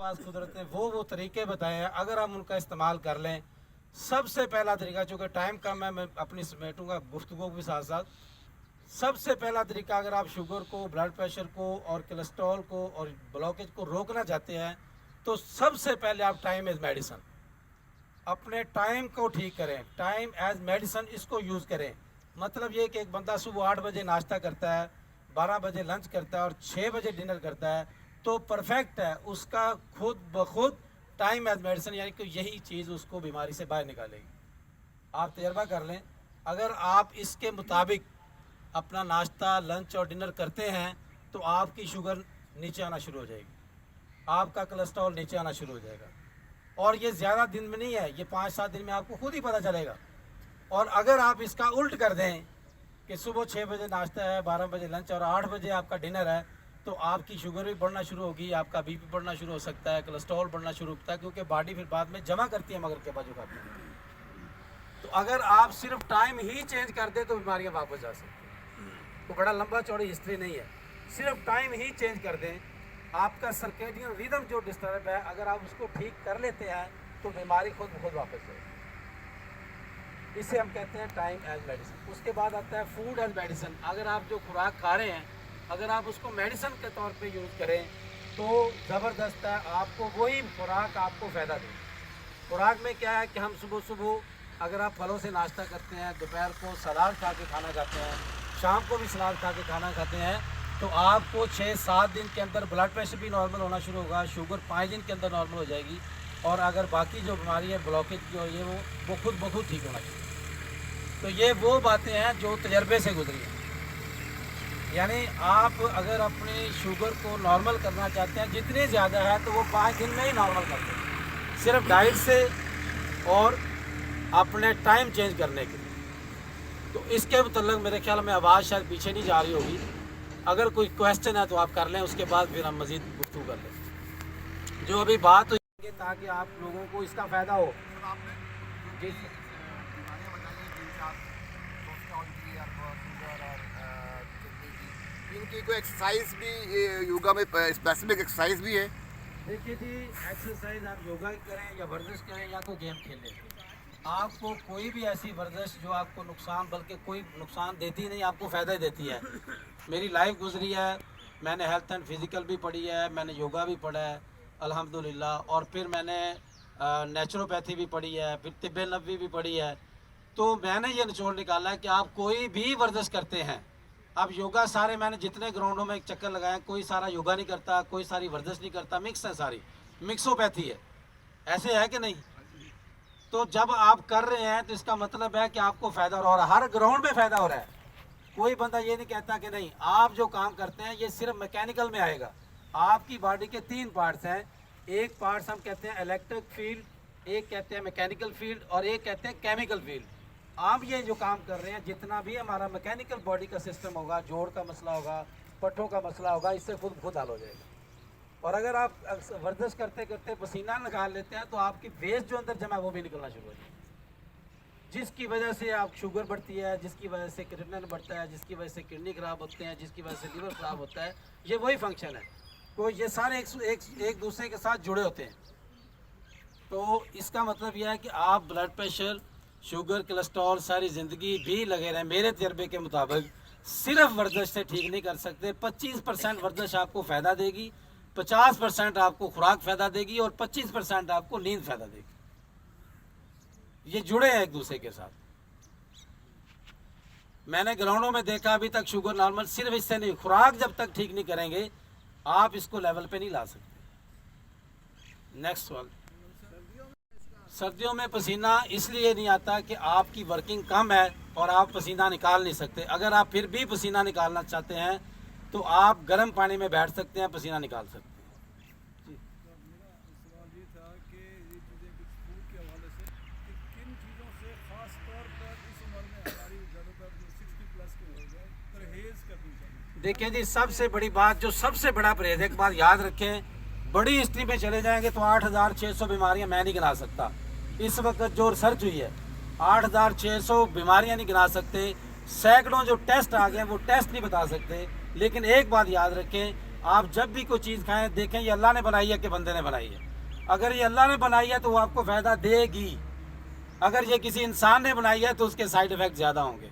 पास कुदरत ने वो तरीके बताए हैं, अगर हम उनका इस्तेमाल कर लें। सबसे पहला तरीका, चूँकि टाइम कम है, मैं अपनी समेटूँगा गुफ्तगू के साथ साथ। सबसे पहला तरीका, अगर आप शुगर को, ब्लड प्रेशर को और कोलेस्ट्रॉल को और ब्लॉकेज को रोकना चाहते हैं, तो सबसे पहले आप टाइम एज मेडिसिन, अपने टाइम को ठीक करें। टाइम एज मेडिसिन इसको यूज़ करें। मतलब ये कि एक बंदा सुबह 8 बजे नाश्ता करता है, 12 बजे लंच करता है और 6 बजे डिनर करता है, तो परफेक्ट है। उसका खुद ब खुद टाइम एज मेडिसिन, यानी कि यही चीज़ उसको बीमारी से बाहर निकालेगी। आप तजर्बा कर लें, अगर आप इसके मुताबिक अपना नाश्ता, लंच और डिनर करते हैं तो आपकी शुगर नीचे आना शुरू हो जाएगी, आपका कोलेस्ट्रॉल नीचे आना शुरू हो जाएगा। और ये ज़्यादा दिन में नहीं है, ये 5-7 दिन में आपको खुद ही पता चलेगा। और अगर आप इसका उल्ट कर दें कि सुबह 6 बजे नाश्ता है, 12 बजे लंच और 8 बजे आपका डिनर है, तो आपकी शुगर भी बढ़ना शुरू होगी, आपका बीपी बढ़ना शुरू हो सकता है, कोलेस्ट्रॉल बढ़ना शुरू होता है, क्योंकि बॉडी फिर बाद में जमा करती है मगर के बाजू खाते हैं। तो अगर आप सिर्फ टाइम ही चेंज कर दें तो बीमारियाँ वापस जा सकती हैं। तो बड़ा लंबा चौड़ी हिस्ट्री नहीं है, सिर्फ टाइम ही चेंज कर दें। आपका सर्केडियन रिदम जो डिस्टर्ब है, अगर आप उसको ठीक कर लेते हैं तो बीमारी खुद ब खुद वापस जाएगी। इसे हम कहते हैं टाइम एज मेडिसिन। उसके बाद आता है फूड एज मेडिसिन। अगर आप जो खुराक खा रहे हैं, अगर आप उसको मेडिसिन के तौर पे यूज़ करें तो ज़बरदस्त है, आपको वही खुराक आपको फ़ायदा देगी। खुराक में क्या है कि हम सुबह सुबह अगर आप फलों से नाश्ता करते हैं, दोपहर को सलाद खा के खाना खाते हैं, शाम को भी सलाद खा के खाना खाते हैं, तो आपको 6-7 दिन के अंदर ब्लड प्रेशर भी नॉर्मल होना शुरू होगा, शुगर 5 दिन के अंदर नॉर्मल हो जाएगी। और अगर बाकी जो बीमारी है ब्लॉकेज की और ये वो खुद ब खुद ठीक होना चाहिए। तो ये वो बातें हैं जो तजर्बे से गुजरी हैं। यानी आप अगर अपनी शुगर को नॉर्मल करना चाहते हैं, जितनी ज़्यादा है तो वो 5 दिन में ही नॉर्मल कर दें, सिर्फ डाइट से और अपने टाइम चेंज करने के लिए। तो इसके मतलब मेरे ख्याल में आवाज़ शायद पीछे नहीं जा रही होगी। अगर कोई क्वेश्चन है तो आप कर लें, उसके बाद फिर हम मज़ीद गुफ्तगू कर लें जो अभी बात हुई, ताकि आप लोगों को इसका फ़ायदा हो। जी इनकी कोई एक्सरसाइज भी योगा में स्पेसिफिक एक्सरसाइज भी है? देखिए जी, एक्सरसाइज आप योगा करें या वर्जिश करें या कोई गेम खेलें, आपको कोई भी ऐसी वर्जिश जो आपको नुकसान, बल्कि कोई नुकसान देती नहीं, आपको फ़ायदा ही देती है। मेरी लाइफ गुजरी है, मैंने हेल्थ एंड फिज़िकल भी पढ़ी है, मैंने योगा भी पढ़ा है अल्हम्दुलिल्लाह, और फिर मैंने नेचुरोपैथी भी पढ़ी है, फिर तिब्ब नबवी भी पढ़ी है। तो मैंने ये निचोड़ निकाला है कि आप कोई भी वर्जिश करते हैं, अब योगा सारे मैंने जितने ग्राउंडों में एक चक्कर लगाया, कोई सारा योगा नहीं करता, कोई सारी वर्जिश नहीं करता, मिक्स है, सारी मिक्सोपैथी है। ऐसे है कि नहीं? तो जब आप कर रहे हैं तो इसका मतलब है कि आपको फ़ायदा हो रहा है, हर ग्राउंड में फ़ायदा हो रहा है। कोई बंदा ये नहीं कहता कि नहीं, आप जो काम करते हैं ये सिर्फ मैकेनिकल में आएगा। आपकी बॉडी के 3 पार्ट्स हैं, एक पार्ट्स हम कहते हैं इलेक्ट्रिक फील्ड, एक कहते हैं मैकेनिकल फील्ड और एक कहते हैं केमिकल फील्ड। आप ये जो काम कर रहे हैं, जितना भी हमारा मैकेनिकल बॉडी का सिस्टम होगा, जोड़ का मसला होगा, पट्ठों का मसला होगा, इससे खुद हल हो जाएगा। और अगर आप वर्जिश करते करते पसीना निकाल लेते हैं तो आपकी वेस्ट जो अंदर जमा है वो भी निकलना शुरू हो जाएगी, जिसकी वजह से आप शुगर बढ़ती है, जिसकी वजह से क्रिएटिनिन बढ़ता है, जिसकी वजह से किडनी खराब होते हैं, जिसकी वजह से लिवर खराब होता है। ये वही फंक्शन है, तो ये सारे एक दूसरे के साथ जुड़े होते हैं। तो इसका मतलब यह है कि आप ब्लड प्रेशर, शुगर, कोलेस्ट्रॉल सारी ज़िंदगी भी लगे रहें, मेरे तजर्बे के मुताबिक सिर्फ वर्जिश से ठीक नहीं कर सकते। 25% वर्जिश आपको फ़ायदा देगी, 50% आपको खुराक फ़ायदा देगी और 25% आपको नींद फ़ायदा देगी। ये जुड़े हैं एक दूसरे के साथ। मैंने ग्राउंडों में देखा अभी तक शुगर नॉर्मल, सिर्फ इससे नहीं, खुराक जब तक ठीक नहीं करेंगे आप इसको लेवल पे नहीं ला सकते। नेक्स्ट सवाल। सर्दियों में पसीना इसलिए नहीं आता कि आपकी वर्किंग कम है और आप पसीना निकाल नहीं सकते। अगर आप फिर भी पसीना निकालना चाहते हैं तो आप गर्म पानी में बैठ सकते हैं, पसीना निकाल सकते हैं। मेरा सवाल ये था कि ये चीज़ें कुछ फूड के हवाले से कि किन चीज़ों से ख़ास तौर पर इस उम्र में हमारी ज़्यादातर जो 60+ के हो गए परहेज़ करनी चाहिए? देखिए जी, सबसे बड़ी बात, जो सबसे बड़ा परहेज, एक बात याद रखें, बड़ी हिस्ट्री में चले जाएंगे तो 8600 बीमारियां मैं नहीं गिना सकता। इस वक्त जो रिसर्च हुई है 8600 बीमारियां नहीं गिना सकते, सैकड़ों जो टेस्ट आ गए वो टेस्ट नहीं बता सकते। लेकिन एक बात याद रखें आप जब भी कोई चीज़ खाएं देखें ये अल्लाह ने बनाई है कि बंदे ने बनाई है। अगर ये अल्लाह ने बनाई है तो वो आपको फ़ायदा देगी, अगर ये किसी इंसान ने बनाई है तो उसके साइड इफ़ेक्ट ज़्यादा होंगे।